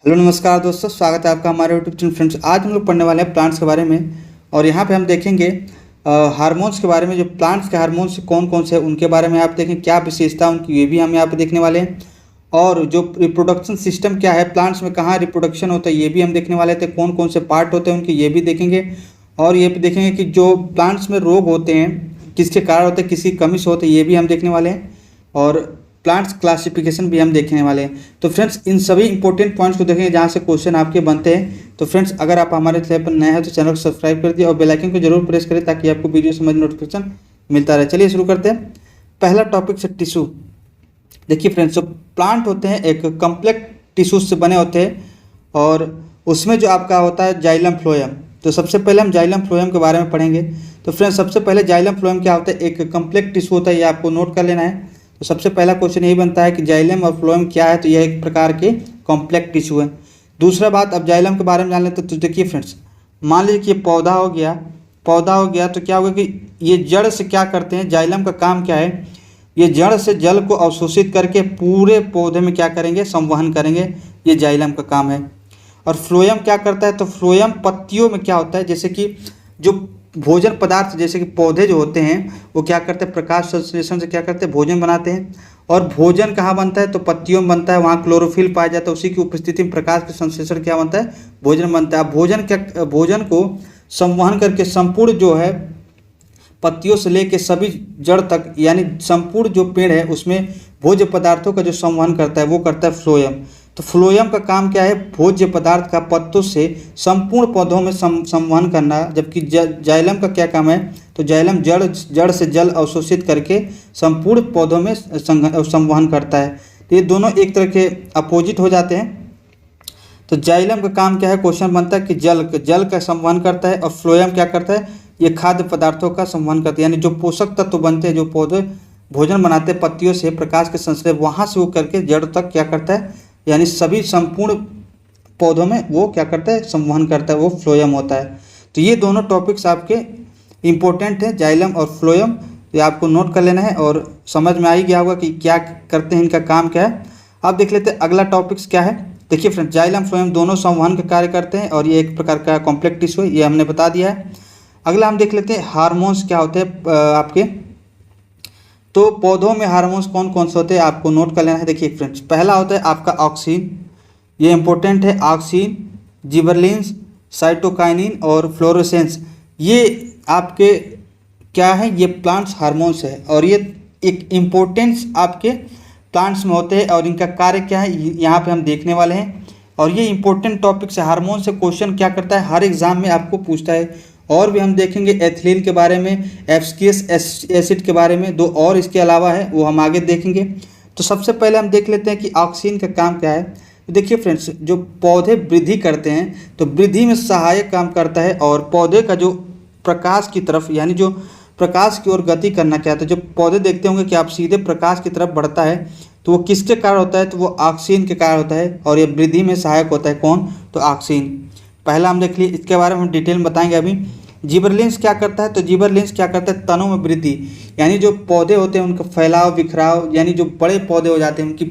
Hello नमस्कार दोस्तों, स्वागत है आपका हमारे यूट्यूब चैनल। फ्रेंड्स, आज हम लोग पढ़ने वाले हैं प्लांट्स के बारे में। और यहाँ पे हम देखेंगे हार्मोन्स के बारे में। जो प्लांट्स के हार्मोन्स कौन कौन से हैं उनके बारे में आप देखें, क्या विशेषता उनकी, ये भी हम यहाँ पे देखने वाले हैं। और जो रिप्रोडक्शन सिस्टम क्या है प्लांट्स में, कहाँ रिप्रोडक्शन होता है ये भी हम देखने वाले थे। कौन कौन से पार्ट होते हैं उनके, ये भी देखेंगे। और ये भी देखेंगे कि जो प्लांट्स में रोग होते हैं किसके कारण होते हैं, किसी कमी से होते हैं, ये भी हम देखने वाले हैं। और प्लांट्स क्लासिफिकेशन भी हम देखने वाले हैं। तो फ्रेंड्स, इन सभी इंपॉर्टेंट पॉइंट्स को देखेंगे जहाँ से क्वेश्चन आपके बनते हैं। तो फ्रेंड्स, अगर आप हमारे चैनल पर नए हैं तो चैनल को सब्सक्राइब कर दिए और बेल आइकन को जरूर प्रेस करें ताकि आपको वीडियो समझ नोटिफिकेशन मिलता रहे। चलिए शुरू करते हैं। पहला टॉपिक से टिश्यू। देखिए फ्रेंड्स, जो प्लांट होते हैं एक कम्प्लेक्स टिश्यूज से बने होते हैं और उसमें जो आपका होता है जाइलम फ्लोएम। तो सबसे पहले हम जाइलम फ्लोएम के बारे में पढ़ेंगे। तो फ्रेंड्स, सबसे पहले जाइलम फ्लोएम क्या होता है, एक कम्प्लेक्स टिश्यू होता है, ये आपको नोट कर लेना है। तो सबसे पहला क्वेश्चन यही बनता है कि जाइलम और फ्लोएम क्या है, तो यह एक प्रकार के कॉम्प्लेक्स टिश्यू है। दूसरा बात, अब जाइलम के बारे में जान लेते हैं। तो देखिए फ्रेंड्स, मान लीजिए कि ये पौधा हो गया तो क्या होगा कि ये जड़ से क्या करते हैं, जाइलम का काम क्या है, ये जड़ से जल को अवशोषित करके पूरे पौधे में क्या करेंगे, संवहन करेंगे। ये जाइलम का काम है। और फ्लोएम क्या करता है, तो फ्लोएम पत्तियों में क्या होता है, जैसे कि जो भोजन पदार्थ, जैसे कि पौधे जो होते हैं वो क्या करते हैं, प्रकाश संश्लेषण से क्या करते हैं, भोजन बनाते हैं। और भोजन कहाँ बनता है, तो पत्तियों में बनता है, वहाँ क्लोरोफिल पाया जाता है। उसी की उपस्थिति में प्रकाश के संश्लेषण क्या बनता है, भोजन बनता है। अब भोजन को संवहन करके संपूर्ण जो है पत्तियों से लेकर सभी जड़ तक, यानी संपूर्ण जो पेड़ है उसमें भोज्य पदार्थों का जो संवहन करता है वो करता है फ्लोएम। तो फ्लोएम का काम क्या है, भोज्य पदार्थ का पत्तों से संपूर्ण पौधों में संवहन करना। जबकि जाइलम का क्या काम है, तो जाइलम जड़ से जल अवशोषित करके संपूर्ण पौधों में संवहन करता है। तो ये दोनों एक तरह के अपोजिट हो जाते हैं। तो जाइलम का काम क्या है, क्वेश्चन बनता है कि जल का संवहन करता है। और फ्लोएम क्या करता है, ये खाद्य पदार्थों का संवहन करते हैं, यानी जो पोषक तत्व बनते हैं, जो पौधे भोजन बनाते हैं पत्तियों से, प्रकाश के संश्लेषण वहाँ से वो करके जड़ तक क्या करता है, यानी सभी संपूर्ण पौधों में वो क्या करता है, संवहन करता है, वो फ्लोएम होता है। तो ये दोनों टॉपिक्स आपके इम्पोर्टेंट हैं, जाइलम और फ्लोएम। ये आपको नोट कर लेना है और समझ में आ ही गया होगा कि क्या करते हैं, इनका काम क्या है। अब देख लेते हैं अगला टॉपिक्स क्या है। देखिए फ्रेंड्स, जाइलम फ्लोएम दोनों संवहन का कार्य करते हैं और ये एक प्रकार का कॉम्प्लेक्स टिश्यू है, ये हमने बता दिया है। अगला हम देख लेते हैं हार्मोन्स क्या होते हैं आपके। तो पौधों में हार्मोन्स कौन कौन से होते हैं आपको नोट कर लेना है। देखिए फ्रेंड्स, पहला होता है आपका ऑक्सिन, ये इंपॉर्टेंट है। ऑक्सिन, जिबरलिन्स, साइटोकाइनिन और फ्लोरोसेंस, ये आपके क्या है, ये प्लांट्स हार्मोन्स है और ये एक इम्पोर्टेंस आपके प्लांट्स में होते हैं। और इनका कार्य क्या है यहाँ पे हम देखने वाले हैं। और ये इंपॉर्टेंट टॉपिक से, हार्मोन से क्वेश्चन क्या करता है, हर एग्जाम में आपको पूछता है। और भी हम देखेंगे एथिलीन के बारे में, एब्सिक्स एसिड के बारे में, दो और इसके अलावा है वो हम आगे देखेंगे। तो सबसे पहले हम देख लेते हैं कि ऑक्सिन का काम क्या है। तो देखिए फ्रेंड्स, जो पौधे वृद्धि करते हैं तो वृद्धि में सहायक काम करता है। और पौधे का जो प्रकाश की तरफ, यानी जो प्रकाश की ओर गति करना क्या है, तो जब पौधे देखते होंगे कि आप सीधे प्रकाश की तरफ बढ़ता है तो वो किसके कारण होता है, तो वो ऑक्सिन के कारण होता है। और ये वृद्धि में सहायक होता है कौन, तो ऑक्सिन। पहला हम देख लिए, इसके बारे में हम डिटेल में बताएंगे अभी। जिबरलिन्स क्या करता है, तो जिबरलिन्स क्या करता है, तनों में वृद्धि, यानी जो पौधे होते हैं उनका फैलाव बिखराव, यानी जो बड़े पौधे हो जाते हैं उनकी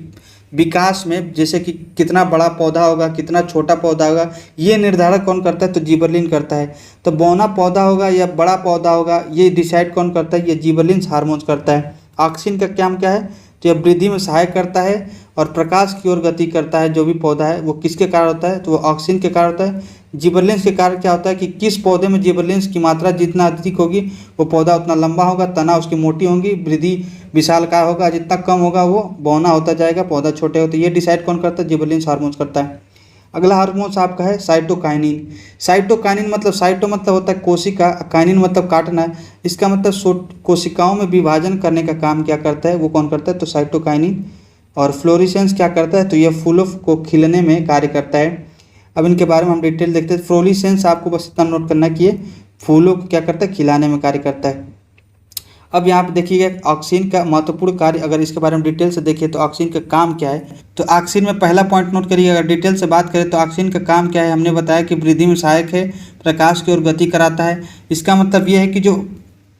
विकास में, जैसे कि कितना बड़ा पौधा होगा, कितना छोटा पौधा होगा, ये निर्धारण कौन करता है, तो जिबरलिन करता है। तो बौना पौधा होगा या बड़ा पौधा होगा, ये डिसाइड कौन करता है, ये जिबरलिन्स हार्मोन्स करता है। ऑक्सिन का काम क्या है, तो यह वृद्धि में सहायक करता है और प्रकाश की ओर गति करता है। जो भी पौधा है वो किसके कारण होता है, तो वो ऑक्सिन के कारण होता है। जिबरलिन्स के कारण क्या होता है कि किस पौधे में जिबरलिन्स की मात्रा जितना अधिक होगी वो पौधा उतना लंबा होगा, तना उसकी मोटी होगी, वृद्धि विशालकाय होगा, जितना कम होगा वो बौना होता जाएगा, पौधा छोटे होते। ये डिसाइड कौन करता है, जिबरलिन्स हार्मोन्स करता है। अगला हार्मोन्स आपका है साइटोकाइनिन। साइटोकाइनिन मतलब, साइटो मतलब होता है कोशिका, काइनिन मतलब काटना है। इसका मतलब कोशिकाओं में विभाजन करने का काम क्या करता है, वो कौन करता है, तो साइटोकाइनिन। और फ्लोरिसेंस क्या करता है, तो यह फूलों को खिलने में कार्य करता है। अब इनके बारे में हम डिटेल देखते हैं। फ्लोरिसेंस आपको बस इतना नोट करना कि ये फूलों को क्या करता है, खिलाने में कार्य करता है। अब यहाँ पे देखिएगा ऑक्सीन का महत्वपूर्ण कार्य, अगर इसके बारे में डिटेल से देखिए तो ऑक्सीन का काम क्या है। तो ऑक्सीन में पहला पॉइंट नोट करिए, अगर डिटेल से बात करें तो ऑक्सीन का काम क्या है, हमने बताया कि वृद्धि में सहायक है, प्रकाश की ओर गति कराता है। इसका मतलब ये है कि जो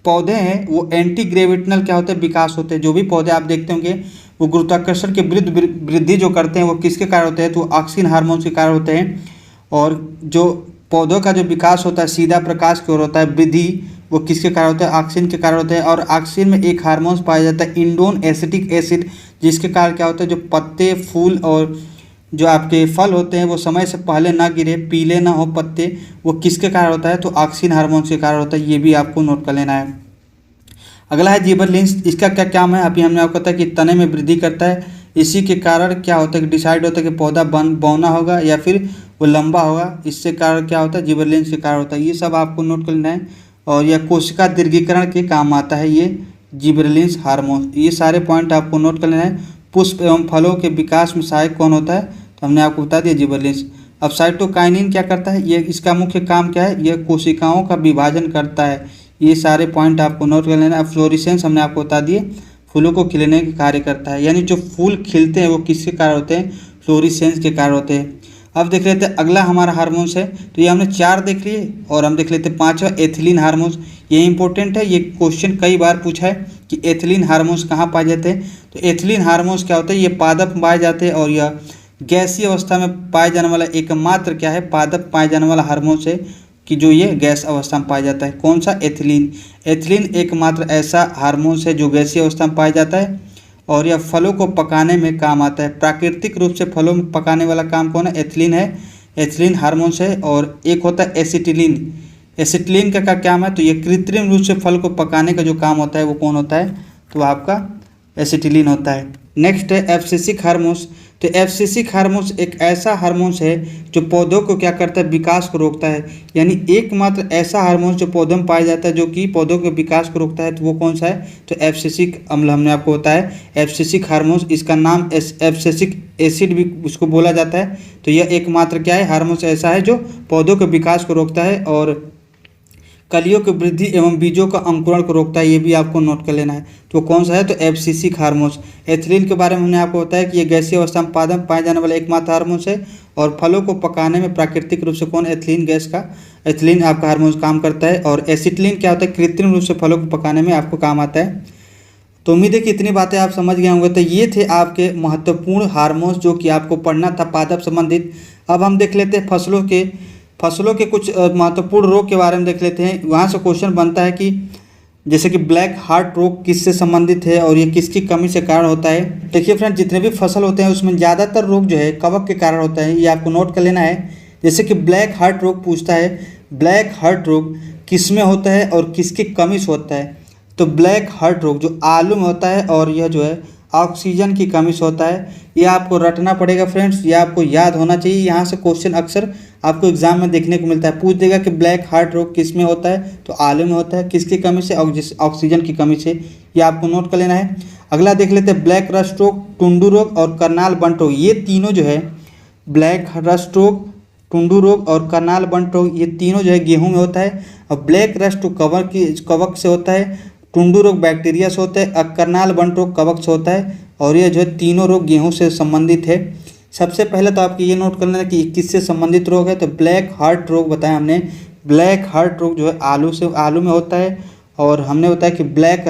पौधे हैं वो एंटी ग्रेविटेशनल क्या होते हैं, विकास होते हैं। जो भी पौधे आप देखते होंगे वो गुरुत्वाकर्षण के विरुद्ध वृद्धि जो करते हैं वो किसके कारण होते हैं, तो ऑक्सीजन हार्मोन के कारण होते हैं। और जो पौधों का जो विकास होता है सीधा प्रकाश की ओर होता है, वृद्धि वो किसके कारण होता है, ऑक्सीजन के कारण होते हैं। और ऑक्सीजन में एक हार्मोन पाया जाता है इंडोन एसिटिक एसिड, जिसके कारण क्या होता है, जो पत्ते फूल और जो आपके फल होते हैं वो समय से पहले ना गिरे, पीले ना हो पत्ते, वो किसके कारण होता है, तो ऑक्सीजन हार्मोन के कारण होता है। ये भी आपको नोट कर लेना है। अगला है जिबरलिंस। इसका क्या काम है, अभी हमने आपको बताया कि तने में वृद्धि करता है। इसी के कारण क्या होता है कि डिसाइड होता है कि पौधा बौना होगा या फिर वो लंबा होगा। इससे कारण क्या होता है, जिबरलिंस के कारण होता है। ये सब आपको नोट कर लेना है। और यह कोशिका दीर्घीकरण के काम आता है ये जिबरलिंस हार्मोन। ये सारे पॉइंट आपको नोट कर लेना है। पुष्प एवं फलों के विकास में सहायक कौन होता है, तो हमने आपको बता दिया जिबरलिंस। अब साइटोकाइनिन क्या करता है, ये इसका मुख्य काम क्या है, यह कोशिकाओं का विभाजन करता है। ये सारे पॉइंट आपको नोट कर लेना है। फ्लोरिसेंस हमने आपको बता दिए, फूलों को खिलने के कार्य करता है। यानी जो फूल खिलते हैं वो किसके कारण होते हैं, फ्लोरिसेंस के कारण होते हैं। अब देख लेते हैं अगला हमारा हार्मोन्स है। तो ये हमने 4 देख लिए और हम देख लेते हैं 5वां एथिलीन हार्मोन्स। ये इंपॉर्टेंट है, ये क्वेश्चन कई बार पूछा है कि एथिलीन हार्मोन्स कहाँ पाए जाते हैं। तो एथिलीन हार्मोन्स क्या होते हैं, ये पादप में पाए जाते हैं और यह गैसीय अवस्था में पाए जाने वाला एकमात्र क्या है, पादप पाए जाने वाला हार्मोन्स है कि जो ये गैस अवस्था में पाया जाता है। कौन सा, एथिलीन। एथिलीन एकमात्र ऐसा हार्मोन्स है जो गैसीय अवस्था में पाया जाता है और यह फलों को पकाने में काम आता है। प्राकृतिक रूप से फलों में पकाने वाला काम कौन है, एथिलीन है, एथिलीन हार्मोन्स है। और एक होता है एसिटिलीन। एसिटिलीन का क्या काम है, तो ये कृत्रिम रूप से फल को पकाने का जो काम होता है वो कौन होता है, तो आपका एसिटिलीन होता है। नेक्स्ट है एब्सिसिक हार्मोन्स। तो एब्सिसिक हार्मोन्स एक ऐसा हार्मोन्स है जो पौधों को क्या करता है, विकास को रोकता है। यानी एकमात्र ऐसा हार्मोन्स जो पौधों में पाया जाता है जो कि पौधों के विकास को रोकता है, तो वो कौन सा है, तो एब्सिसिक अम्ल हमने आपको बताया। एब्सिसिक हार्मोन्स, इसका नाम एब्सिसिक एसिड भी उसको बोला जाता है। तो यह एकमात्र क्या है, हार्मोन्स ऐसा है जो पौधों के विकास को रोकता है और कलियों की वृद्धि एवं बीजों का अंकुरण को रोकता है। ये भी आपको नोट कर लेना है। तो कौन सा है, तो एब्सिसिक हार्मोन्स। एथिलीन के बारे में हमने आपको बताया कि ये गैसीय अवस्था में पाए जाने वाला एकमात्र हार्मोन्स है और फलों को पकाने में प्राकृतिक रूप से कौन, एथिलीन गैस का, एथिलीन आपका हार्मोन्स काम करता है। और एसिटिलीन क्या होता है, कृत्रिम रूप से फलों को पकाने में आपको काम आता है। तो उम्मीद है कि इतनी बातें आप समझ गए होंगे। तो ये थे आपके महत्वपूर्ण हार्मोन्स जो कि आपको पढ़ना था पादप संबंधित। अब हम देख लेते हैं फसलों के कुछ महत्वपूर्ण रोग के बारे में देख लेते हैं। वहाँ से क्वेश्चन बनता है कि जैसे कि ब्लैक हार्ट रोग किससे संबंधित है और ये किसकी कमी से कारण होता है। देखिए फ्रेंड, जितने भी फसल होते हैं उसमें ज़्यादातर रोग जो है कवक के कारण होता है, ये आपको नोट कर लेना है। जैसे कि ब्लैक हार्ट रोग पूछता है, ब्लैक हार्ट रोग किस में होता है और किसकी कमी से होता है। तो ब्लैक हार्ट रोग जो आलू में होता है और यह जो है ऑक्सीजन की कमी से होता है। ये आपको रटना पड़ेगा फ्रेंड्स, ये आपको याद होना चाहिए। यहाँ से क्वेश्चन अक्सर आपको एग्जाम में देखने को मिलता है, पूछ देगा कि ब्लैक हार्ट रोग किस में होता है, तो आलू में होता है। किसकी कमी से, ऑक्सीजन की कमी से। ये आपको नोट कर लेना है। अगला देख लेते हैं ब्लैक रस्ट रोग, टुंडू रोग और करनाल बंट रोग। ये तीनों जो है ब्लैक रस्ट रोग, टुंडू रोग और करनाल बंट रोग, ये तीनों जो है गेहूँ में होता है। और ब्लैक रस्ट कवक से होता है, टुंडू रोग बैक्टीरिया से होता है, करनाल बंट रोग कवक से होता है। और ये जो है तीनों रोग गेहूं से संबंधित है। सबसे पहले तो आपको ये नोट करना है कि किससे संबंधित रोग है, तो ब्लैक हार्ट रोग बताया हमने। ब्लैक हार्ट रोग जो है आलू में होता है। और हमने बताया कि ब्लैक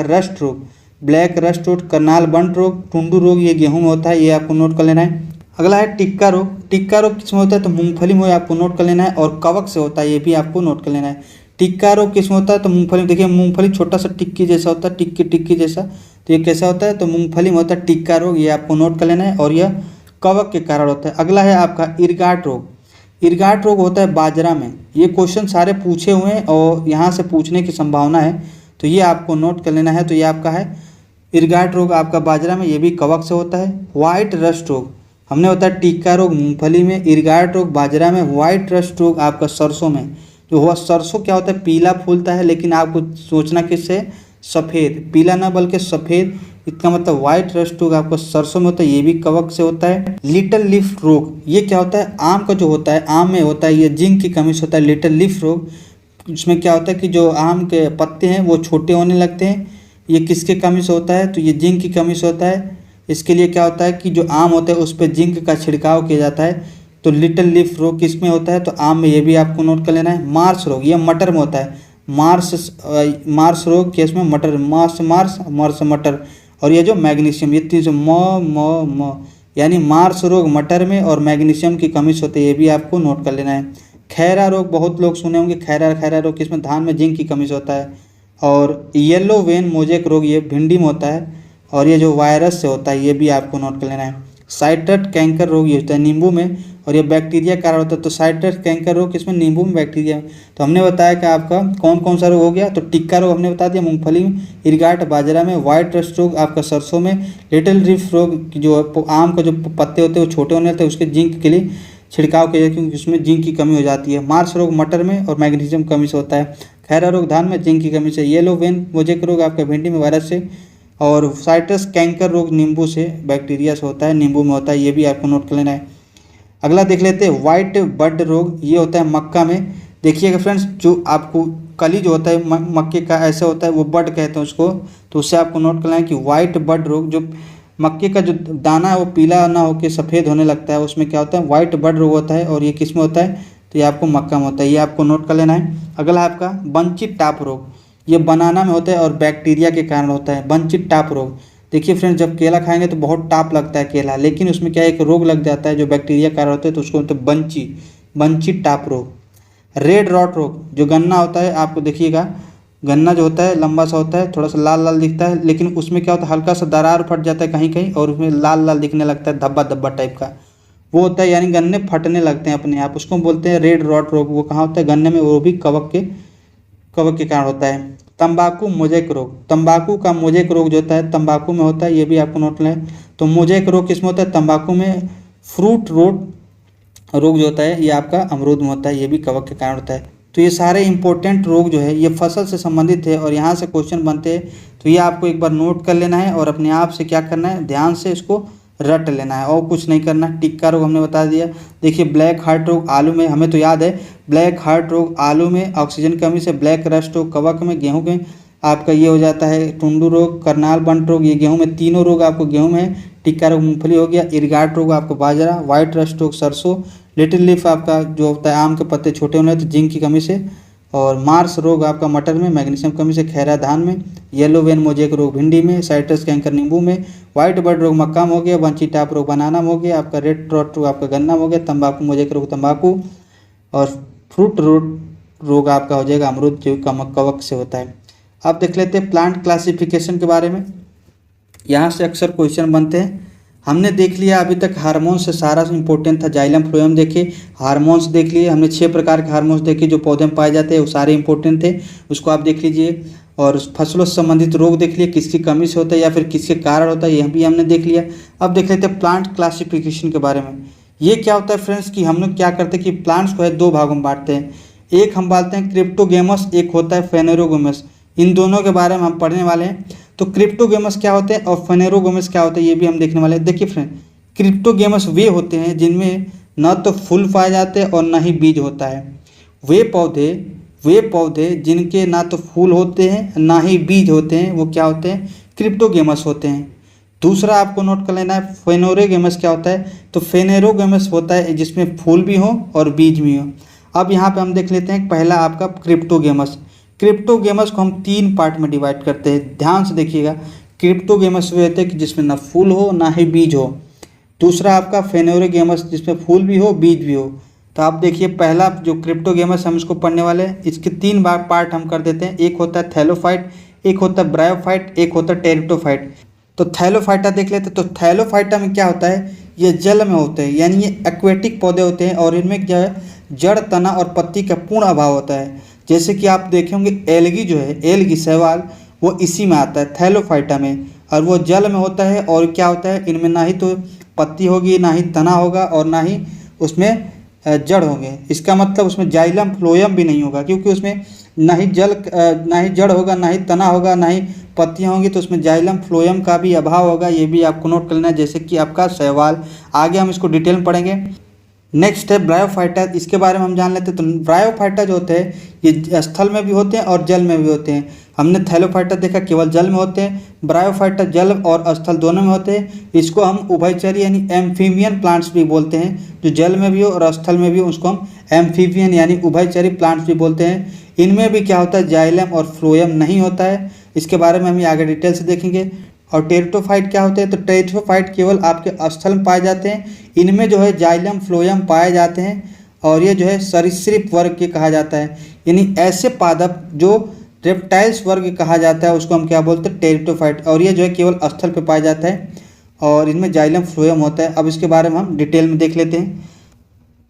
रस्ट रोग, करनाल बंट रोग, टुंडू रोग ये गेहूँ में होता है। ये आपको नोट कर लेना है। अगला है टिक्का रोग। टिक्का रोग किस में होता है, तो मूंगफली में आपको नोट कर लेना है। और कवक से होता है, ये भी आपको नोट कर लेना है। टिक्का रोग किस में होता है, तो मूंगफली में। देखिए मूंगफली छोटा सा टिक्की जैसा होता है, टिक्की जैसा। तो ये कैसा होता है, तो मूंगफली में होता है टिक्का रोग। ये आपको नोट कर लेना है और यह कवक के कारण होता है। अगला है आपका इरगाट रोग। इरगाट रोग होता है बाजरा में। ये क्वेश्चन सारे पूछे हुए हैं और यहाँ से पूछने की संभावना है, तो ये आपको नोट कर लेना है। तो ये आपका है इरगाट रोग आपका बाजरा में, ये भी कवक से होता है। व्हाइट रस्ट रोग हमने बताया टिक्का रोग मूंगफली में, इरगाट रोग बाजरा में, व्हाइट रस्ट रोग आपका सरसों में। जो हुआ सरसों क्या होता है, पीला फूलता है, लेकिन आपको सोचना किससे, सफ़ेद, पीला ना बल्कि सफ़ेद। इसका मतलब व्हाइट रस्ट रोग आपको सरसों में होता है, ये भी कवक से होता है। लिटिल लीफ रोग ये क्या होता है, आम का जो होता है, आम में होता है, ये जिंक की कमी से होता है लिटिल लीफ रोग। इसमें क्या होता है कि जो आम के पत्ते हैं वो छोटे होने लगते हैं, ये किसके कमी से होता है, तो ये जिंक की कमी से होता है। इसके लिए क्या होता है कि जो आम होता है उस पर जिंक का छिड़काव किया जाता है। तो लिटिल लीफ रोग किस में होता है, तो आम में, ये भी आपको नोट कर लेना है। मार्च रोग ये मटर में होता है। मार्स रोग केस में मटर, मार्स मटर। और ये जो मैग्नीशियम, ये तीन म यानी मार्स रोग मटर में और मैग्नीशियम की कमी से होती है, ये भी आपको नोट कर लेना है। खैरा रोग बहुत लोग सुने होंगे, खैरा रोग किसमें, धान में जिंक की कमी से होता है। और येलो वेन मोजेक रोग ये भिंडी में होता है, और ये जो वायरस से होता है ये भी आपको नोट कर लेना है। साइट्रस कैंकर रोग ये होता है नींबू में, और ये बैक्टीरिया कारण होता है। तो साइट्रस कैंकर रोग किसमें, नींबू में, बैक्टीरिया में। तो हमने बताया कि आपका कौन कौन सा रोग हो गया, तो टिक्का रोग हमने बता दिया मूंगफली में, इरगाट बाजरा में, व्हाइट रस्ट रोग आपका सरसों में, लिटिल लीफ रोग जो आम का जो पत्ते होते हैं वो छोटे होने लगते हैं, उसके जिंक के लिए छिड़काव किया क्योंकि उसमें जिंक की कमी हो जाती है। मार्स रोग मटर में और मैग्नीशियम कमी से होता है। खैरा रोग धान में, जिंक की कमी से। येलो वेन मोजेक रोग आपका भिंडी में वायरस से। और साइट्रस कैंकर रोग नींबू से, बैक्टीरिया से होता है, नींबू में होता है, ये भी आपको नोट कर लेना है। अगला देख लेते हैं व्हाइट बड रोग, ये होता है मक्का में। देखिएगा फ्रेंड्स, जो आपको कली जो होता है मक्के का ऐसे होता है, वो बड कहते हैं उसको, तो उससे आपको नोट करना है कि व्हाइट बड रोग, जो मक्के का जो दाना है वो पीला ना होकर सफ़ेद होने लगता है, उसमें क्या होता है, व्हाइट बड रोग होता है। और ये किस में होता है, तो ये आपको मक्का में होता है, ये आपको नोट कर लेना है। अगला आपका बंची टाप रोग, ये बनाना में होता है और बैक्टीरिया के कारण होता है, बंची टाप रोग। देखिए फ्रेंड्स, जब केला खाएंगे तो बहुत टाप लगता है केला, लेकिन उसमें क्या एक रोग लग जाता है जो बैक्टीरिया कारण होता है, तो उसको बोलते हैं बंची टाप रोग। रेड रॉट रोग, जो गन्ना होता है, आपको देखिएगा गन्ना जो होता है लंबा सा होता है, थोड़ा सा लाल लाल दिखता है, लेकिन उसमें क्या होता है, हल्का सा दरार फट जाता है कहीं कहीं, और उसमें लाल लाल दिखने लगता है, धब्बा धब्बा टाइप का, वो होता है, यानी गन्ने फटने लगते हैं अपने आप, उसको बोलते हैं रेड रॉट रोग। वो कहाँ होता है, गन्ने में, वो भी कवक के कारण होता है। तंबाकू मोजेक रोग, तंबाकू का मोजेक रोग जो होता है तंबाकू में होता है, ये भी आपको नोट लें। तो मोजेक रोग किसमें होता है, तंबाकू में। फ्रूट रोग जो होता है ये आपका अमरूद में होता है, ये भी कवक के कारण होता है। तो ये सारे इंपॉर्टेंट रोग जो है ये फसल से संबंधित है और यहाँ से क्वेश्चन बनते हैं, तो ये आपको एक बार नोट कर लेना है और अपने आप से क्या करना है, ध्यान से इसको रट लेना है और कुछ नहीं करना। टिक्का रोग हमने बता दिया। देखिए ब्लैक हार्ट रोग आलू में, हमें तो याद है ब्लैक हार्ट रोग आलू में ऑक्सीजन कमी से, ब्लैक रस्ट रोग कवक में, गेहूं में आपका ये हो जाता है। टुंडू रोग, करनाल बंट रोग ये गेहूं में, तीनों रोग आपको गेहूं में है। टिक्का रोग मूंगफली हो गया। इरगाट रोग आपको बाजरा, व्हाइट रस्ट रोग सरसों, लिटिल लीफ आपका जो होता है आम के पत्ते छोटे होने तो जिंक की कमी से, और मार्स रोग आपका मटर में, मैग्नीशियम कमी से, खैरा धान में, येलो वेन मोजेक रोग भिंडी में, साइट्रस कैंकर नींबू में, व्हाइट बर्ड रोग मक्का में हो गया, बंची टाप रोग बनाना में हो गया, आपका रेड रॉट रोग आपका गन्ना में हो गया, तंबाकू मोजेक रोग तंबाकू, और फ्रूट रोग आपका हो जाएगा अमरूद जो कवक से होता है। अब देख लेते हैं प्लांट क्लासिफिकेशन के बारे में, यहाँ से अक्सर क्वेश्चन बनते हैं। हमने देख लिया अभी तक हार्मोन्स से सारा इंपॉर्टेंट था, जाइलम फ्लोएम देखे, हार्मोन्स देख लिए हमने, 6 प्रकार के हार्मोन्स देखे जो पौधे में पाए जाते हैं, वो सारे इंपॉर्टेंट थे, उसको आप देख लीजिए। और फसलों से संबंधित रोग देख लिए, किसकी कमी से होता है या फिर किसके कारण होता है, यह भी हमने देख लिया। अब देख लेते हैं प्लांट क्लासिफिकेशन के बारे में। ये क्या होता है फ्रेंड्स कि हम लोग क्या करते हैं कि प्लांट्स को है 2 भागों में बांटते हैं। एक हम बांटते हैं क्रिप्टोगेमस, एक होता है फेनेरोगेमस। इन दोनों के बारे में हम पढ़ने वाले हैं। तो क्रिप्टोगेमस क्या होते हैं और फेनेरोगेमस क्या होते हैं ये भी हम देखने वाले हैं। देखिए फ्रेंड, क्रिप्टोगेमस वे होते हैं जिनमें न तो फूल पाए जाते हैं और न ही बीज होता है। वे पौधे जिनके ना तो फूल होते हैं ना ही बीज होते हैं, वो क्या होते हैं, क्रिप्टोगेमस होते हैं। दूसरा आपको नोट कर लेना है फेनेरोगेमस क्या होता है, तो फेनेरोगेमस होता है जिसमें फूल भी हो और बीज भी हो। अब यहाँ पे हम देख लेते हैं पहला आपका क्रिप्टोगेमस। क्रिप्टोगेमस को हम 3 पार्ट में डिवाइड करते हैं, ध्यान से देखिएगा। क्रिप्टोगेमस वे होते हैं कि जिसमें ना फूल हो ना ही बीज हो। दूसरा आपका फेनेरोगेमस जिसमें फूल भी हो बीज भी हो। तो आप देखिए पहला जो क्रिप्टोगेमस हम इसको पढ़ने वाले हैं, इसके 3 बार पार्ट हम कर देते हैं। एक होता है थैलोफाइट, एक होता है ब्रायोफाइट, एक होता है टेरिटोफाइट। तो थैलोफाइटा देख लेते हैं। तो थैलोफाइटा में क्या होता है, ये जल में होते हैं, यानी ये एक्वेटिक पौधे होते हैं और इनमें क्या है, जड़, तना और पत्ती का पूर्ण अभाव होता है। जैसे कि आप देखे होंगे एलगी जो है, एलगी शैवाल, वो इसी में आता है थैलोफाइटा में, और वो जल में होता है। और क्या होता है, इनमें ना ही तो पत्ती होगी, ना ही तना होगा और ना ही उसमें जड़ होंगे। इसका मतलब उसमें जाइलम फ्लोएम भी नहीं होगा, क्योंकि उसमें ना ही जड़ होगा, ना ही तना होगा, ना ही पत्तियाँ होंगी, तो उसमें जाइलम फ्लोएम का भी अभाव होगा। ये भी आपको नोट कर लेना है, जैसे कि आपका शैवाल। आगे हम इसको डिटेल में पढ़ेंगे। नेक्स्ट है ब्रायोफाइटा, इसके बारे में हम जान लेते हैं। तो ब्रायोफाइटा जो होते हैं ये स्थल में भी होते हैं और जल में भी होते हैं। हमने थैलोफाइटा देखा केवल जल में होते हैं, ब्रायोफाइटा जल और स्थल दोनों में होते हैं। इसको हम उभयचरी यानी एम्फीबियन प्लांट्स भी बोलते हैं, जो जल में भी हो और स्थल में भी हो उसको हम एम्फीबियन यानी उभयचरी प्लांट्स भी बोलते हैं। इनमें भी क्या होता है, जाइलम और फ्लोएम नहीं होता है। इसके बारे में हम आगे डिटेल से देखेंगे। और टेरिटोफाइट क्या होते हैं, तो टेरिटोफाइट केवल आपके स्थल में पाए जाते हैं। इनमें जो है जाइलम फ्लोएम पाए जाते हैं और ये जो है सरीसृप वर्ग के कहा जाता है, यानी ऐसे पादप जो रेप्टाइल्स वर्ग कहा जाता है उसको हम क्या बोलते हैं, टेरिटोफाइट। और ये जो है केवल स्थल पे पाया जाता है और इनमें जाइलम फ्लोएम होता है। अब इसके बारे में हम डिटेल में देख लेते हैं।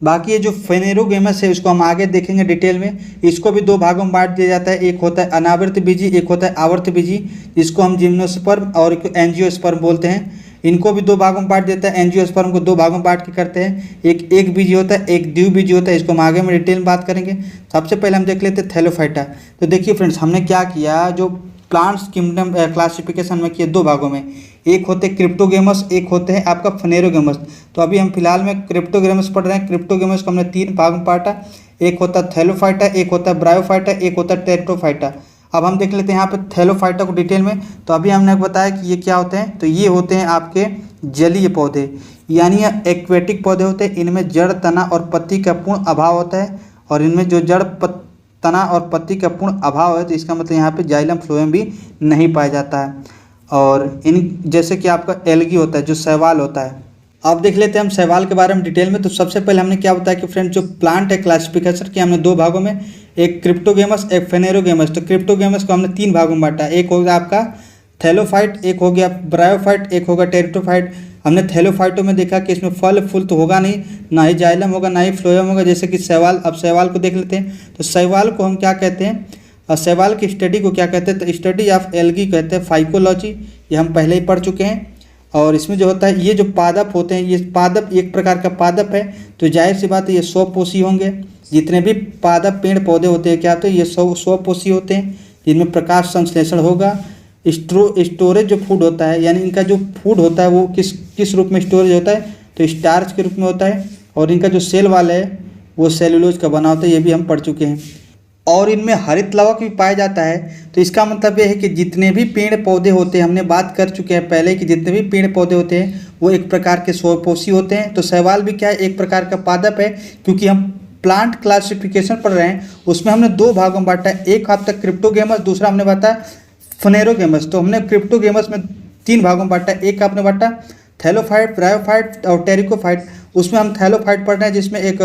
बाकी ये जो फेनेरोगेमस है उसको हम आगे देखेंगे डिटेल में। इसको भी दो भागों में बांट दिया जाता है, एक होता है अनावृत बीजी, एक होता है आवर्त बीजी, जिसको हम जिम्नोस्पर्म और एंजियोस्पर्म बोलते हैं। इनको भी दो भागों में बांट देता है। एंजियोस्पर्म को दो भागों में बांट के करते हैं, एक बीजी होता है, एक द्विबीजी होता है। इसको हम आगे में डिटेल में बात करेंगे। सबसे पहले हम देख लेते हैं थैलोफाइटा। तो देखिए फ्रेंड्स, हमने क्या किया, जो प्लांट्स किंगडम क्लासिफिकेशन में किए दो भागों में, एक होते हैं क्रिप्टोगेमस, एक होते हैं आपका फनेरोगेमस। तो अभी हम फिलहाल में क्रिप्टोगेमस पढ़ रहे हैं। क्रिप्टोगेमस को हमने तीन भाग में बांटा, एक होता है थैलोफाइटा, एक होता है ब्रायोफाइटा, एक होता है टेरिटोफाइटा। अब हम देख लेते हैं यहाँ पे थैलोफाइटा को डिटेल में। तो अभी हमने बताया कि ये क्या होते हैं, तो ये होते हैं आपके जलीय पौधे, यानी ये एक्वेटिक पौधे होते हैं। इनमें जड़, तना और पत्ती का पूर्ण अभाव होता है। और इनमें जो जड़, तना और पत्ती का पूर्ण अभाव है, तो इसका मतलब यहाँ पे जाइलम फ्लोएम भी नहीं पाया जाता है। और इन जैसे कि आपका एल्गी होता है, जो शैवाल होता है। अब देख लेते हैं हम शैवाल के बारे में डिटेल में। तो सबसे पहले हमने क्या बताया कि फ्रेंड, जो प्लांट है क्लासिफिकेशन किया हमने दो भागों में, एक क्रिप्टोगेमस, एक फेनेरोगेमस। तो क्रिप्टोगेमस को हमने तीन भागों में बांटा, एक हो गया आपका थैलोफाइट, एक हो गया ब्रायोफाइट, एक होगा टेरिटोफाइट। हमने थैलोफाइटों में देखा कि इसमें फल फूल तो होगा नहीं, ना ही जाइलम होगा, ना ही फ्लोएम होगा, जैसे कि शैवाल। अब शैवाल को देख लेते हैं। तो शैवाल को हम क्या कहते हैं, शैवाल की स्टडी को क्या कहते हैं, तो स्टडी ऑफ एल्गी कहते हैं, फाइकोलॉजी। ये हम पहले ही पढ़ चुके हैं। और इसमें जो होता है, ये जो पादप होते हैं, ये पादप एक प्रकार का पादप है। तो जाहिर सी बात है ये स्वपोषी होंगे। जितने भी पादप पेड़ पौधे होते हैं क्या, तो ये स्वपोषी होते हैं, जिनमें प्रकाश संश्लेषण होगा। स्टोरेज जो फूड होता है, यानी इनका जो फूड होता है वो किस रूप में स्टोरेज होता है, तो स्टार्च के रूप में होता है। और इनका जो सेल वाल है वो सेलुलोज का बना होता है, ये भी हम पढ़ चुके हैं। और इनमें हरित लवक भी पाया जाता है। तो इसका मतलब ये है कि जितने भी पेड़ पौधे होते हैं, हमने बात कर चुके हैं पहले कि जितने भी पेड़ पौधे होते हैं वो एक प्रकार के स्वपोषी होते हैं। तो शैवाल भी क्या है, एक प्रकार का पादप है। क्योंकि हम प्लांट क्लासिफिकेशन पढ़ रहे हैं, उसमें हमने दो भागों में बांटा है, एक आपका क्रिप्टोगेमस, दूसरा हमने बांटा फनेरोगेमस। तो हमने क्रिप्टोगेमस में तीन भागों में बांटा, एक आपने बांटा थैलोफाइट, ब्रायोफाइट और टेरिकोफाइट। उसमें हम थैलोफाइट पढ़ रहे हैं, जिसमें एक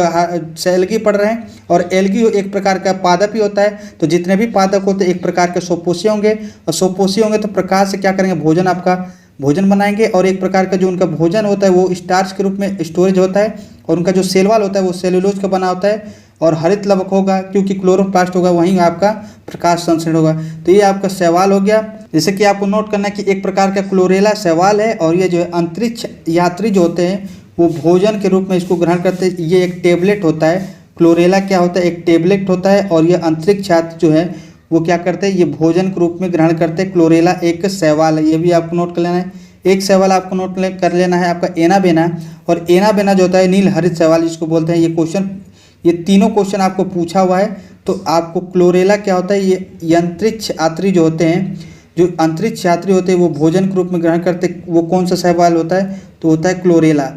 एल्गी पढ़ रहे हैं। और एल्गी एक प्रकार का पादप ही होता है। तो जितने भी पादप होते हैं एक प्रकार के स्वपोषी होंगे, और स्वपोषी होंगे तो प्रकाश से क्या करेंगे, भोजन, आपका भोजन बनाएंगे। और एक प्रकार का जो उनका भोजन होता है वो स्टार्च के रूप में स्टोरेज होता है। और उनका जो सेलवाल होता है वो सेलुलोज का बना होता है। और हरित लवक होगा, क्योंकि क्लोरोप्लास्ट होगा, वहीं आपका प्रकाश संश्लेषण होगा। तो ये आपका शैवाल हो गया। जैसे कि आपको नोट करना है कि एक प्रकार का क्लोरेला शैवाल है। और ये जो है अंतरिक्ष यात्री जो होते हैं वो भोजन के रूप में इसको ग्रहण करते हैं। ये एक टेबलेट होता है। क्लोरेला क्या होता है, एक टेबलेट होता है। और ये अंतरिक्ष यात्री जो है वो क्या करते हैं, ये भोजन के रूप में ग्रहण करते हैं। क्लोरेला एक शैवाल है, ये भी आपको नोट कर लेना है। एक शैवाल आपको नोट कर लेना है आपका एनाबेना। और एनाबेना जो होता है नील हरित शैवाल जिसको बोलते हैं। ये तीनों क्वेश्चन आपको पूछा हुआ है। तो आपको क्लोरेला क्या होता है, ये अंतरिक्ष यात्री जो होते हैं, जो अंतरिक्ष यात्री होते हैं वो भोजन के रूप में ग्रहण करते, वो कौन सा शैवाल होता है, तो होता है क्लोरेला।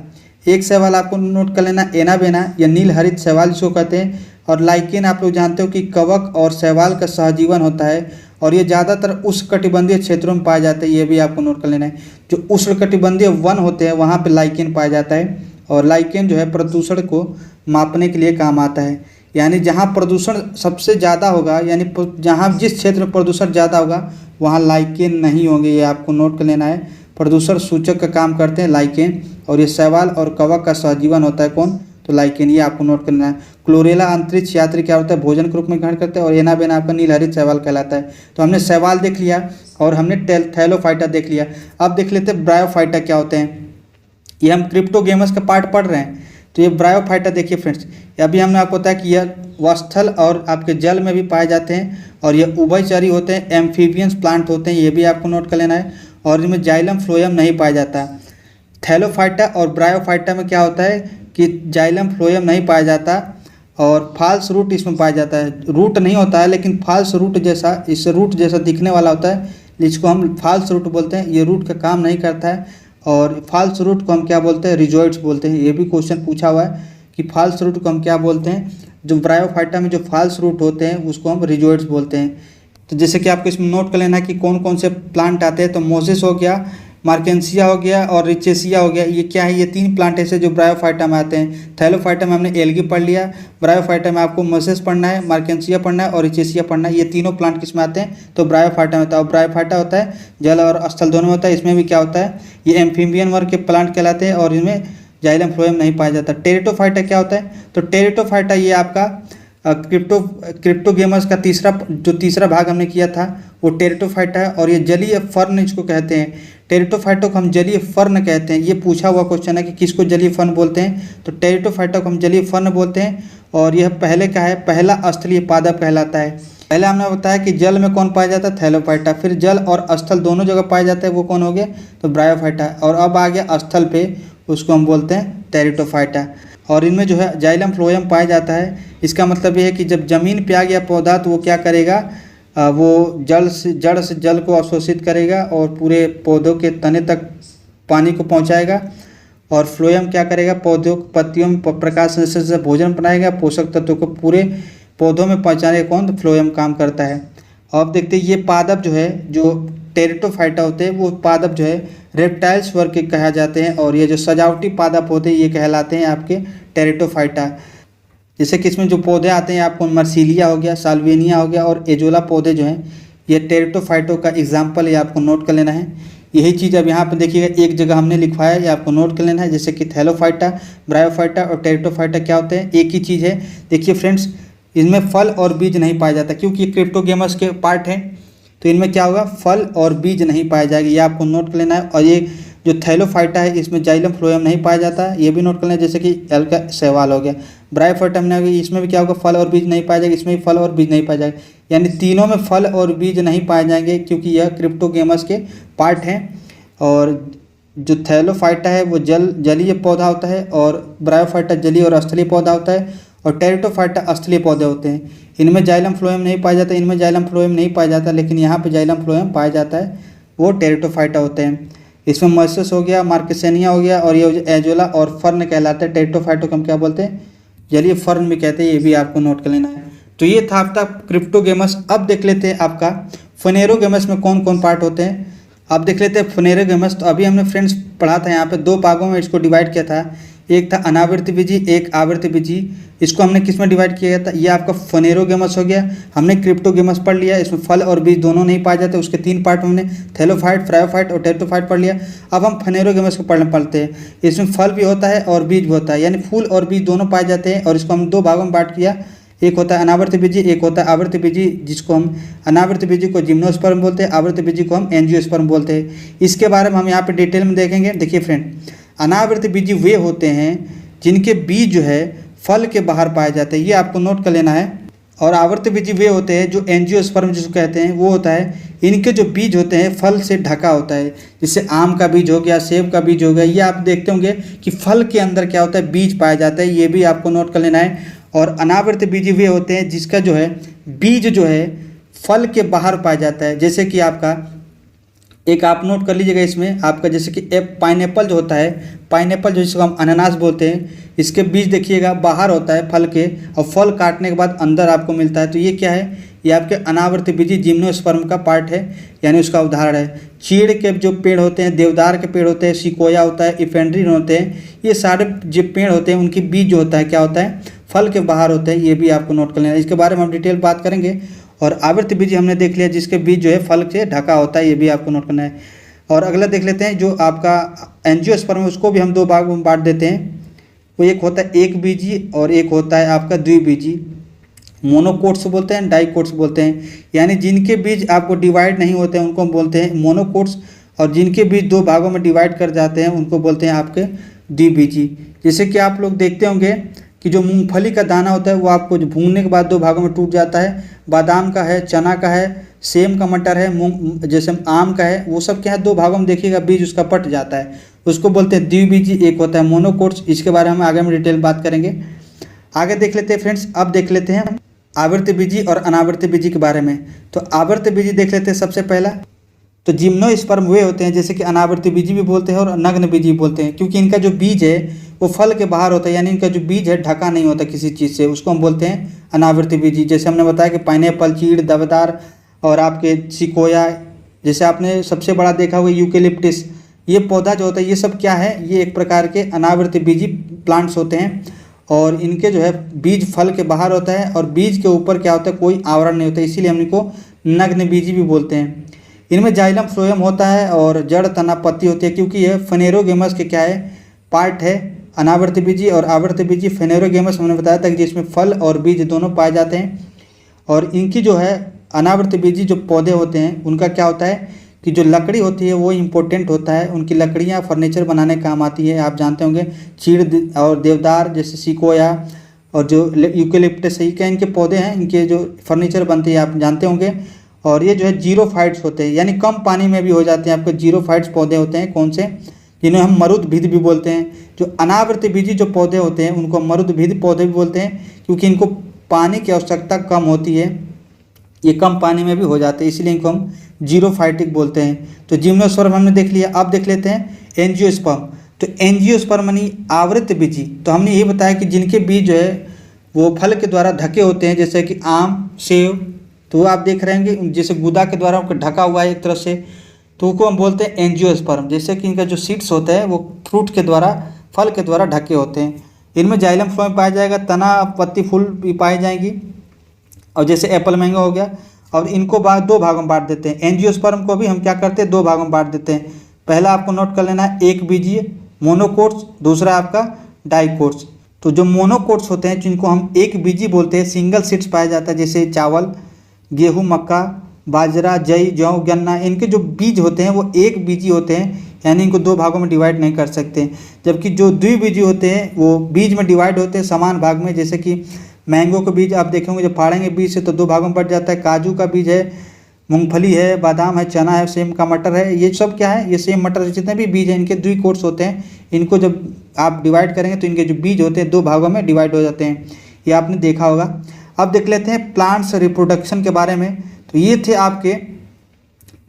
एक शैवाल आपको नोट कर लेना एनाबेना या नील हरित शैवाल जिसको कहते हैं। और लाइकेन आप लोग जानते हो कि कवक और शैवाल का सहजीवन होता है। और ये ज़्यादातर उष्णकटिबंधीय क्षेत्रों में पाए जाते हैं, ये भी आपको नोट कर लेना है। जो उष्णकटिबंधीय वन होते हैं वहाँ पे लाइकेन पाया जाता है। और लाइकेन जो है प्रदूषण को मापने के लिए काम आता है। यानी जहाँ प्रदूषण सबसे ज़्यादा होगा, यानी जहाँ जिस क्षेत्र में प्रदूषण ज़्यादा होगा वहाँ लाइकेन नहीं होंगे, ये आपको नोट कर लेना है। प्रदूषण सूचक का काम करते हैं लाइकेन। और ये शैवाल और कवक का सहजीवन होता है कौन, तो लाइकेन, ये आपको नोट करना है। क्लोरेला अंतरिक्ष यात्री क्या होता है, भोजन के रूप में ग्रहण करते हैं। और एनाबेना आपका नील हरित शैवाल कहलाता है। तो हमने शैवाल देख लिया और हमने थैलोफाइटा देख लिया। अब देख लेते हैं ब्रायोफाइटा क्या होते हैं। ये हम क्रिप्टोगेमस का पार्ट पढ़ रहे हैं। तो ये ब्रायोफाइटा देखिए फ्रेंड्स, अभी हमने आपको बताया कि यह स्थल और आपके जल में भी पाए जाते हैं। और ये उभयचरी होते हैं, एम्फीबियंस प्लांट होते हैं, ये भी आपको नोट कर लेना है। और इनमें जाइलम फ्लोएम नहीं पाया जाता। थैलोफाइटा और ब्रायोफाइटा में क्या होता है कि जाइलम फ्लोएम नहीं पाया जाता और फाल्स रूट इसमें पाया जाता है। रूट नहीं होता है लेकिन फाल्स रूट जैसा, इससे रूट जैसा दिखने वाला होता है, जिसको हम फाल्स रूट बोलते हैं। ये रूट का काम नहीं करता है और फाल्स रूट को हम क्या बोलते हैं, रिजॉइड्स बोलते हैं। ये भी क्वेश्चन पूछा हुआ है कि फाल्स रूट को हम क्या बोलते हैं। जो ब्रायोफाइटा में जो फाल्स रूट होते हैं उसको हम रिजॉइड्स बोलते हैं। तो जैसे कि आपको इसमें नोट कर लेना है कि कौन कौन से प्लांट आते हैं। तो मोसेस हो गया, मार्केंसिया हो गया और रिचेसिया हो गया। ये क्या है, ये 3 प्लांट ऐसे जो ब्रायोफाइटा में आते हैं। थैलोफाइटा में हमने एल्गी पढ़ लिया, ब्रायोफाइटा में आपको मोसेस पढ़ना है, मार्केंसिया पढ़ना है और रिचेसिया पढ़ना है। ये तीनों प्लांट किस में आते हैं, तो ब्रायोफाइटा में होता है। और ब्रायोफाइटा होता है जल और स्थल दोनों में होता है। इसमें भी क्या होता है, ये एम्फीबियन वर्ग के प्लांट कहलाते हैं और इनमें जाइलम फ्लोएम नहीं पाया जाता। टेरिटोफाइटा क्या होता है, तो टेरिटोफाइटा ये आपका क्रिप्टोगेमस का तीसरा भाग हमने किया था, वो टेरिटोफाइटा है। और ये जलीय फर्न इसको कहते हैं। टेरिटोफाइटा को हम जलीय फर्न कहते हैं। ये पूछा हुआ क्वेश्चन है कि किसको जलीय फर्न बोलते हैं, तो टेरिटोफाइटा को हम जलीय फर्न बोलते हैं। और यह पहले का है, पहला स्थलीय पादप कहलाता है। पहले हमने बताया कि जल में कौन पाया जाता है, थैलोफाइटा। फिर जल और स्थल दोनों जगह पाया जाता है, वो कौन हो गया, तो ब्रायोफाइटा। और अब आ गया स्थल पे, उसको हम बोलते हैं टेरिटोफाइटा। और इनमें जो है जाइलम फ्लोएम पाया जाता है। इसका मतलब ये है कि जब ज़मीन पे आ गया पौधा तो वो क्या करेगा, वो जड़ से जल को अवशोषित करेगा और पूरे पौधों के तने तक पानी को पहुंचाएगा। और फ्लोएम क्या करेगा, पौधों पत्तियों में प्रकाश संश्लेषण से भोजन बनाएगा, पोषक तत्वों को पूरे पौधों में पहुँचाने का कौन, फ्लोएम काम करता है। अब देखते हैं ये पादप जो है, जो टेरिटोफाइटा होते हैं, वो पादप जो है रेप्टाइल्स वर्ग के कहा जाते हैं। और ये जो सजावटी पादप होते हैं ये कहलाते हैं आपके टेरिटोफाइटा। जैसे कि इसमें जो पौधे आते हैं आपको मर्सीलिया हो गया, साल्वेनिया हो गया और एजोला पौधे जो हैं ये टेरिटोफाइटो का एग्जाम्पल है, आपको नोट कर लेना है। यही चीज़ अब यहाँ पर देखिएगा, एक जगह हमने लिखवाया है, ये आपको नोट कर लेना है। जैसे कि थैलोफाइटा, ब्रायोफाइटा और टेरिटोफाइटा क्या होते हैं, एक ही चीज़ है। देखिए फ्रेंड्स, इनमें फल और बीज नहीं पाया जाता क्योंकि ये क्रिप्टोगेमस के पार्ट हैं। तो इनमें क्या होगा, फल और बीज नहीं पाया जाएगा, ये आपको नोट कर लेना है। और ये जो थैलोफाइटा है इसमें जाइलम फ्लोएम नहीं पाया जाता, ये भी नोट कर लेना। जैसे कि एल का सवाल हो गया। ब्रायोफाइटा में इसमें भी क्या होगा, फल और बीज नहीं पाया जाएगा, इसमें भी फल और बीज नहीं पाया जाएगा। यानी तीनों में फल और बीज नहीं पाए जाएंगे क्योंकि यह क्रिप्टोगेमस के पार्ट हैं। और जो थैलोफाइटा है वो जलीय पौधा होता है और ब्रायोफाइटा जलीय और स्थलीय पौधा होता है और टेरिटोफाइटा स्थलीय पौधे होते हैं। इनमें जाइलम फ्लोएम नहीं पाया जाता, इनमें जाइलम फ्लोएम नहीं पाया जाता, लेकिन यहाँ पे जाइलम फ्लोएम पाया जाता है, वो टेरिटोफाइटा होते हैं। इसमें मोसेस हो गया, मार्केसेनिया हो गया और ये एजोला और फर्न कहलाते हैं। टेरिटोफाइटा को हम क्या बोलते हैं, जलीय फर्न भी कहते हैं, ये भी आपको नोट कर लेना है। तो ये था आपका क्रिप्टोगेमस। अब देख लेते हैं आपका फनेरोगेमस में कौन कौन पार्ट होते हैं। अब देख लेते हैं फनेरोगेमस। तो अभी हमने फ्रेंड्स पढ़ा था, यहाँ पे 2 भागों में इसको डिवाइड किया था। एक था अनावृत बीजी, एक आवृत बीजी। इसको हमने किस में डिवाइड किया था, ये आपका फनेरोगेमस हो गया। हमने क्रिप्टोगेमस पढ़ लिया, इसमें फल और बीज दोनों नहीं पाए जाते, उसके 3 पार्ट हमने थैलोफाइट, ब्रायोफाइट और टेरिटोफाइट पढ़ लिया। अब हम फनेरोगेमस को पढ़ते हैं। इसमें फल भी होता है और बीज भी होता है, यानी फूल और बीज दोनों पाए जाते हैं। और इसको हम 2 भागों में बांट किया, एक होता है अनावृत बीजी, एक होता है आवृत बीजी, जिसको हम अनावृत बीजी को जिम्नोस्पर्म बोलते हैं, आवृत बीजी को हम एंजियोस्पर्म बोलते हैं। इसके बारे में हम यहाँ पे डिटेल में देखेंगे। देखिए फ्रेंड, अनावृत बीजी वे होते हैं जिनके बीज जो है फल के बाहर पाए जाते हैं, ये आपको नोट कर लेना है। और आवृत बीजी वे होते हैं जो एंजियोस्पर्म जिसको कहते हैं, वो होता है इनके जो बीज होते हैं फल से ढका होता है। जैसे आम का बीज हो गया, सेब का बीज हो गया, ये आप देखते होंगे कि फल के अंदर क्या होता है, बीज पाया जाता है, ये भी आपको नोट कर लेना है। और अनावृत बीजी वे होते हैं जिसका जो है बीज जो है फल के बाहर पाया जाता है। जैसे कि आपका एक आप नोट कर लीजिएगा इसमें, आपका जैसे कि पाइनएप्पल जो होता है, पाइनएप्पल जो जिसको हम अनानास बोलते हैं, इसके बीज देखिएगा बाहर होता है फल के, और फल काटने के बाद अंदर आपको मिलता है। तो ये क्या है, ये आपके अनावृत बीजी जिम्नोस्पर्म का पार्ट है, यानी उसका उदाहरण है। चीड़ के जो पेड़ होते हैं, देवदार के पेड़ होते हैं, सिकोया होता है, इफेंड्रिन होते हैं, ये सारे जो पेड़ होते हैं उनके बीज जो होता है क्या होता है, फल के बाहर होते हैं। ये भी आपको नोट कर लेना है, इसके बारे में हम डिटेल बात करेंगे। और आवृत बीज हमने देख लिया जिसके बीज जो है फल से ढका होता है, ये भी आपको नोट करना है। और अगला देख लेते हैं जो आपका एंजियोस्पर्म है, उसको भी हम 2 भागों में बांट देते हैं। वो एक होता है एक बीजी और एक होता है आपका द्विबीजी। मोनोकोट्स बोलते हैं, डाइकोट्स बोलते हैं, यानी जिनके बीज आपको डिवाइड नहीं होते हैं उनको हम बोलते हैं मोनोकोट्स, और जिनके बीज 2 भागों में डिवाइड कर जाते हैं उनको बोलते हैं आपके द्विबीजी। जैसे कि आप लोग देखते होंगे कि जो मूंगफली का दाना होता है वो आपको भूनने के बाद 2 भागों में टूट जाता है। बादाम का है, चना का है, सेम का मटर है, मूंग जैसे आम का है, वो सब क्या है 2 भागों में देखिएगा बीज उसका पट जाता है, उसको बोलते हैं द्विबीजी, एक होता है मोनोकोट्स। इसके बारे में आगे हम डिटेल बात करेंगे। आगे देख लेते हैं फ्रेंड्स, अब देख लेते हैं आवृत्ति बीजी और अनावृत्ति बीजी के बारे में। तो आवृत्ति बीजी देख लेते हैं सबसे पहला। तो जिम्नोस्पर्म वे होते हैं जैसे कि अनावृत्ति बीजी भी बोलते हैं और नग्न बीजी भी बोलते हैं, क्योंकि इनका जो बीज है वो फल के बाहर होता है, यानी इनका जो बीज है ढका नहीं होता किसी चीज़ से, उसको हम बोलते हैं अनावृत्ति बीजी। जैसे हमने बताया कि पाइनएप्पल, चीड़, देवदार और आपके सिकोया, जैसे आपने सबसे बड़ा देखा हुआ यूकेलिप्टिस, ये पौधा जो होता है ये सब क्या है, ये एक प्रकार के अनावृत्ति बीजी प्लांट्स होते हैं। और इनके जो है बीज फल के बाहर होता है और बीज के ऊपर क्या होता है, कोई आवरण नहीं होता, इसीलिए हम इनको नग्न बीजी भी बोलते हैं। इनमें जाइलम फ्लोएम होता है और जड़, तना, पत्ती होती है, क्योंकि यह फेनेरोगेमस के क्या है, पार्ट है। अनावृत्ति बीजी और आवृत्ति बीजी, फेनेरोगेमस हमने बताया था कि जिसमें फल और बीज दोनों पाए जाते हैं। और इनकी जो है अनावृत्ति बीजी जो पौधे होते हैं उनका क्या होता है कि जो लकड़ी होती है वो इम्पोर्टेंट होता है, उनकी लकड़ियाँ फर्नीचर बनाने काम आती है। आप जानते होंगे चीड़ और देवदार जैसे सिकोया और जो यूकेलिप्टस है, क्या इनके पौधे हैं, इनके जो फर्नीचर बनती है आप जानते होंगे। और ये जो है जीरोफाइट्स होते हैं, यानी कम पानी में भी हो जाते हैं। आपके जीरोफाइट्स पौधे होते हैं कौन से, जिन्हें हम मरुद्भिद भी बोलते हैं। जो अनावृत्ति बीजी जो पौधे होते हैं उनको मरुद्भिद पौधे भी बोलते हैं, क्योंकि इनको पानी की आवश्यकता कम होती है, ये कम पानी में भी हो जाते हैं, इसलिए इनको हम जीरोफाइटिक बोलते हैं। तो जिम्नोस्पर्म हमने देख लिया। अब देख लेते हैं एंजियोस्पर्म। तो एंजियोस्पर्म यानी आवृत्ति बीजी, तो हमने ये बताया कि जिनके बीज जो है वो फल के द्वारा ढके होते हैं, जैसे कि आम, सेब, तो आप देख रहे होंगे जैसे गुदा के द्वारा उनको ढका हुआ है एक तरह से, तो उसको हम बोलते हैं एंजियोस्पर्म। जैसे कि इनका जो सीड्स होते हैं वो फ्रूट के द्वारा, फल के द्वारा ढके होते हैं। इनमें जाइलम फ्लोएम पाया जाएगा, तना, पत्ती, फूल भी पाई जाएंगी, और जैसे एप्पल मैंगो हो गया। और इनको दो भागों में बांट देते हैं। एंजियोस्पर्म को भी हम क्या करते हैं, दो भागों में बांट देते हैं। पहला आपको नोट कर लेना है एक बीजीय मोनोकोट्स, दूसरा आपका डाइकोट्स। तो जो मोनोकोट्स होते हैं जिनको हम एक बीजी बोलते हैं, सिंगल सीड्स पाया जाता है, जैसे चावल, गेहूं, मक्का, बाजरा, जई, जौ, गन्ना, इनके जो बीज होते हैं वो एक बीजी होते हैं, यानी इनको दो भागों में डिवाइड नहीं कर सकते। जबकि जो द्विबीजी होते हैं वो बीज में डिवाइड होते हैं समान भाग में। जैसे कि मैंगो के बीज आप देखेंगे जब फाड़ेंगे बीज से तो दो भागों में बढ़ जाता है। काजू का बीज है, मूंगफली है, बादाम है, चना है, सेम का मटर है, ये सब क्या है, ये सेम मटर जितने भी बीज हैं इनके द्विकोट्स होते हैं। इनको जब आप डिवाइड करेंगे तो इनके जो बीज होते हैं दो भागों में डिवाइड हो जाते हैं, ये आपने देखा होगा। अब देख लेते हैं प्लांट्स रिप्रोडक्शन के बारे में। तो ये थे आपके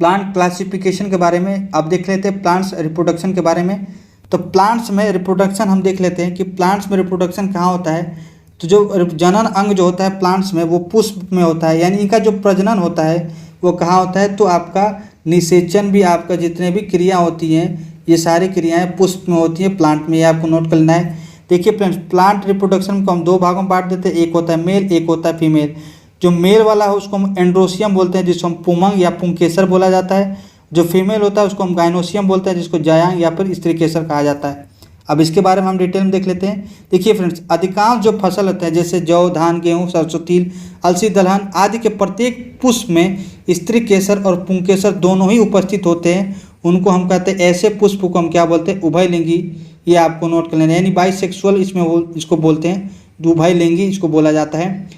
प्लांट क्लासिफिकेशन के बारे में। अब देख लेते हैं प्लांट्स रिप्रोडक्शन के बारे में। तो प्लांट्स में रिप्रोडक्शन हम देख लेते हैं कि प्लांट्स में रिप्रोडक्शन कहाँ होता है। तो जो जनन अंग जो होता है प्लांट्स में वो पुष्प में होता है, यानी इनका जो प्रजनन होता है वो कहाँ होता है, तो आपका निषेचन भी, आपका जितने भी क्रिया होती हैं ये सारी क्रियाएं पुष्प में होती हैं, प्लांट में, ये आपको नोट करना है। देखिए फ्रेंड्स, प्लांट रिप्रोडक्शन को हम दो भागों में बांट देते हैं, एक होता है मेल, एक होता है फीमेल। जो मेल वाला है उसको हम एंड्रोसियम बोलते हैं, जिसको हम पुमंग या पुंकेसर बोला जाता है। जो फीमेल होता है उसको हम गाइनोसियम बोलते हैं, जिसको जायांग या फिर स्त्रीकेसर कहा जाता है। अब इसके बारे में हम डिटेल में देख लेते हैं। देखिए फ्रेंड्स, अधिकांश जो फसल होते हैं जैसे जौ, धान, गेहूँ, सरसों, तिल, अलसी, दलहन आदि के प्रत्येक पुष्प में स्त्री केसर और पुंकेसर दोनों ही उपस्थित होते हैं। उनको हम कहते हैं, ऐसे पुष्प को हम क्या बोलते हैं, उभयलिंगी। ये आपको नोट कर लेना, यानी बाइसेक्सुअल इसमें इसको बोलते हैं, उभयलिंगी इसको बोला जाता है।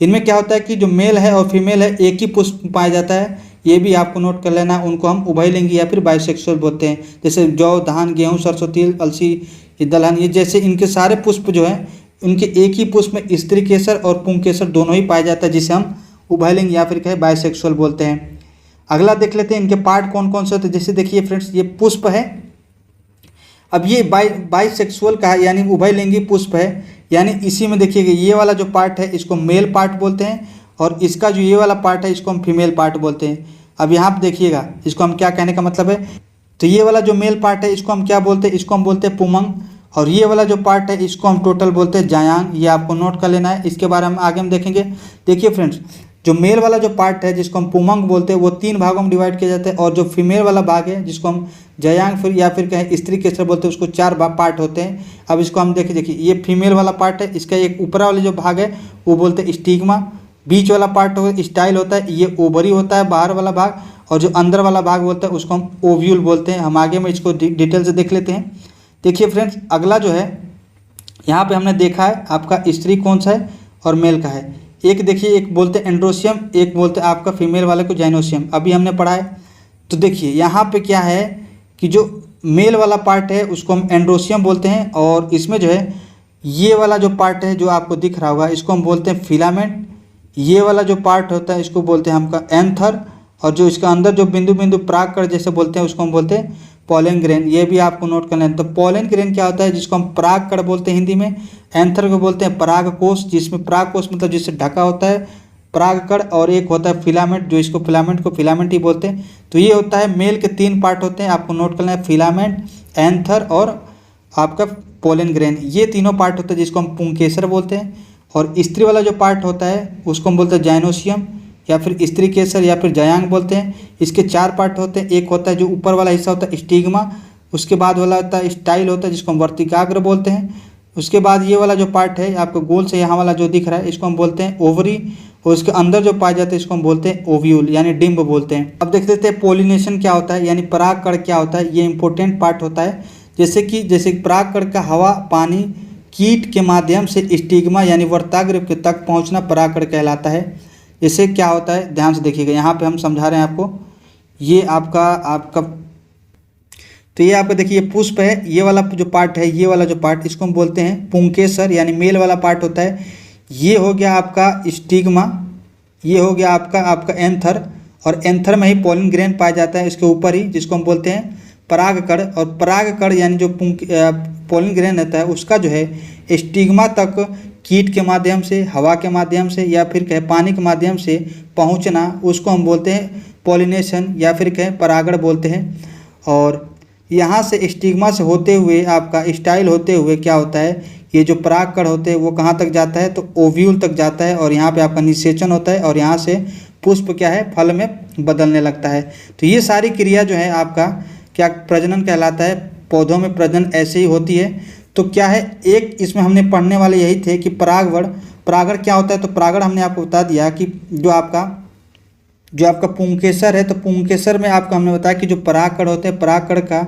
इनमें क्या होता है कि जो मेल है और फीमेल है एक ही पुष्प पाया जाता है, ये भी आपको नोट कर लेना। उनको हम उभयलिंगी या फिर बाइसेक्सुअल बोलते हैं। जैसे जौ, धान, गेहूँ, सरसों, तिल, अलसी, दलहन, ये जैसे इनके सारे पुष्प जो हैं उनके एक ही पुष्प में स्त्री केसर और पुंकेसर दोनों ही पाया जाता है, जिसे हम उभयलिंग या फिर कहे बाइसेक्सुअल बोलते हैं। अगला देख लेते हैं इनके पार्ट कौन कौन से होते हैं। जैसे देखिए फ्रेंड्स, ये पुष्प है। अब ये बाइसेक्सुअल का है, यानी उभयलिंगी पुष्प है, यानी इसी में देखिएगा ये वाला जो पार्ट है इसको मेल पार्ट बोलते हैं, और इसका जो ये वाला पार्ट है इसको हम फीमेल पार्ट बोलते हैं। अब यहाँ पर देखिएगा इसको हम क्या कहने का मतलब है, तो ये वाला जो मेल पार्ट है इसको हम क्या बोलते हैं, इसको हम बोलते हैं पुमंग, और ये वाला जो पार्ट है इसको हम टोटल बोलते हैं जायांग। ये आपको नोट कर लेना है, इसके बारे में आगे हम देखेंगे। देखिए फ्रेंड्स, जो मेल वाला जो पार्ट है जिसको हम पुमंग बोलते हैं वो तीन भागों में डिवाइड किया जाता है, और जो फीमेल वाला भाग है जिसको हम जयांग फिर या फिर कहें स्त्री केसर बोलते हैं, उसको चार पार्ट होते हैं। अब इसको हम देखिए ये फीमेल वाला पार्ट है, इसका एक ऊपरा वाला जो भाग है वो बोलते हैं स्टिग्मा, बीच वाला पार्ट स्टाइल होता है, ये ओवरी होता है बाहर वाला भाग, और जो अंदर वाला भाग बोलता है उसको हम ओव्यूल बोलते हैं। हम आगे में इसको डिटेल से देख लेते हैं। देखिए फ्रेंड्स, अगला जो है यहाँ पे हमने देखा है आपका स्त्री कौन सा है और मेल का है। एक देखिए, एक बोलते हैं एंड्रोसियम, एक बोलते हैं आपका फीमेल वाले को जाइनोसियम, अभी हमने पढ़ा है। तो देखिए यहाँ पे क्या है कि जो मेल वाला पार्ट है उसको हम एंड्रोसियम बोलते हैं, और इसमें जो है ये वाला जो पार्ट है जो आपको दिख रहा होगा इसको हम बोलते हैं फिलामेंट। ये वाला जो पार्ट होता है इसको बोलते हैं हमका एंथर, और जो इसका अंदर जो बिंदु बिंदु परागकण जैसे बोलते हैं उसको हम बोलते हैं पोलन ग्रेन। ये भी आपको नोट कर लेना। तो पोलन ग्रेन क्या होता है, जिसको हम परागकण बोलते हैं हिंदी में, एंथर को बोलते हैं परागकोश, जिसमें परागकोश मतलब जिससे ढका होता है परागकण, और एक होता है फिलामेंट जो इसको फिलामेंट ही बोलते हैं। तो ये होता है मेल के 3 पार्ट होते हैं, आपको नोट करना है, फिलामेंट, एंथर और आपका पोलन ग्रेन। ये तीनों पार्ट होते हैं जिसको हम पुंकेसर बोलते हैं। और स्त्री वाला जो पार्ट होता है उसको हम बोलते हैं जाइनोसियम या फिर स्त्री केसर या फिर जयांग बोलते हैं। इसके 4 पार्ट होते हैं। एक होता है जो ऊपर वाला हिस्सा होता है स्टिग्मा, उसके बाद वाला होता है स्टाइल होता है जिसको हम वर्तिकाग्र बोलते हैं। उसके बाद ये वाला जो पार्ट है आपको गोल से यहाँ वाला जो दिख रहा है इसको हम बोलते हैं ओवरी, और उसके अंदर जो पाए जाते हैं इसको हम बोलते हैं ओव्यूल यानी डिम्ब बोलते हैं। अब देख लेते हैं पोलिनेशन क्या होता है यानी परागकण क्या होता है। ये इंपॉर्टेंट पार्ट होता है। जैसे परागकण का हवा, पानी, कीट के माध्यम से स्टिग्मा यानी वर्ताग्र तक पहुँचना परागकण कहलाता है। इससे क्या होता है ध्यान से देखिएगा, यहाँ पे हम समझा रहे हैं आपको। ये आपका तो ये आपका देखिए पुष्प है, ये वाला जो पार्ट है, ये वाला जो पार्ट इसको हम बोलते हैं पुंकेसर यानी मेल वाला पार्ट होता है। ये हो गया आपका स्टिग्मा, ये हो गया आपका एंथर, और एंथर में ही पोलन ग्रेन पाया जाता है इसके ऊपर ही, जिसको हम बोलते हैं परागकण। और परागकण यानी जो पोलन ग्रेन रहता है उसका जो है स्टिग्मा तक कीट के माध्यम से, हवा के माध्यम से या फिर कहे पानी के माध्यम से पहुंचना, उसको हम बोलते हैं पॉलिनेशन या फिर कहे परागण बोलते हैं। और यहाँ से स्टिग्मा से होते हुए आपका स्टाइल होते हुए क्या होता है, ये जो परागकण होते हैं वो कहाँ तक जाता है तो ओव्यूल तक जाता है, और यहाँ पे आपका निषेचन होता है, और यहाँ से पुष्प क्या है फल में बदलने लगता है। तो ये सारी क्रिया जो है आपका क्या प्रजनन कहलाता है। पौधों में प्रजनन ऐसे ही होती है। तो क्या है, एक इसमें हमने पढ़ने वाले यही थे कि परागण क्या होता है। तो परागण हमने आपको बता दिया कि जो आपका पुंकेसर है, तो पुंकेसर में आपको हमने बताया कि जो परागकण होते हैं, परागकण का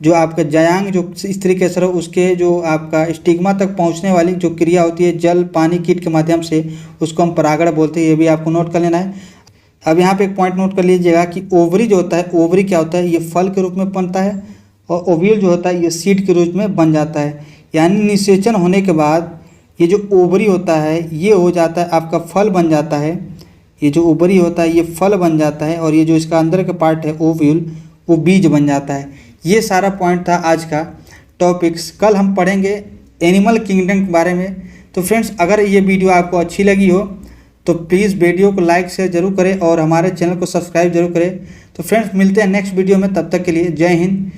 जो आपका जयांग जो स्त्री केसर हो उसके जो आपका स्टिग्मा तक पहुंचने वाली जो क्रिया होती है जल, पानी, कीट के माध्यम से, उसको हम परागण बोलते हैं। ये भी आपको नोट कर लेना है। अब यहाँ पे एक पॉइंट नोट कर लीजिएगा कि ओवरी जो होता है, ओवरी क्या होता है, ये फल के रूप में बनता है, और ओव्यूल जो होता है ये सीड के रूप में बन जाता है। यानी निषेचन होने के बाद ये जो ओवरी होता है ये हो जाता है आपका फल बन जाता है। ये जो ओवरी होता है ये फल बन जाता है, और ये जो इसका अंदर का पार्ट है ओव्यूल वो बीज बन जाता है। ये सारा पॉइंट था आज का टॉपिक्स। कल हम पढ़ेंगे एनिमल किंगडम के बारे में। तो फ्रेंड्स अगर ये वीडियो आपको अच्छी लगी हो तो प्लीज़ वीडियो को लाइक शेयर जरूर करें और हमारे चैनल को सब्सक्राइब जरूर करें। तो फ्रेंड्स मिलते हैं नेक्स्ट वीडियो में, तब तक के लिए जय हिंद।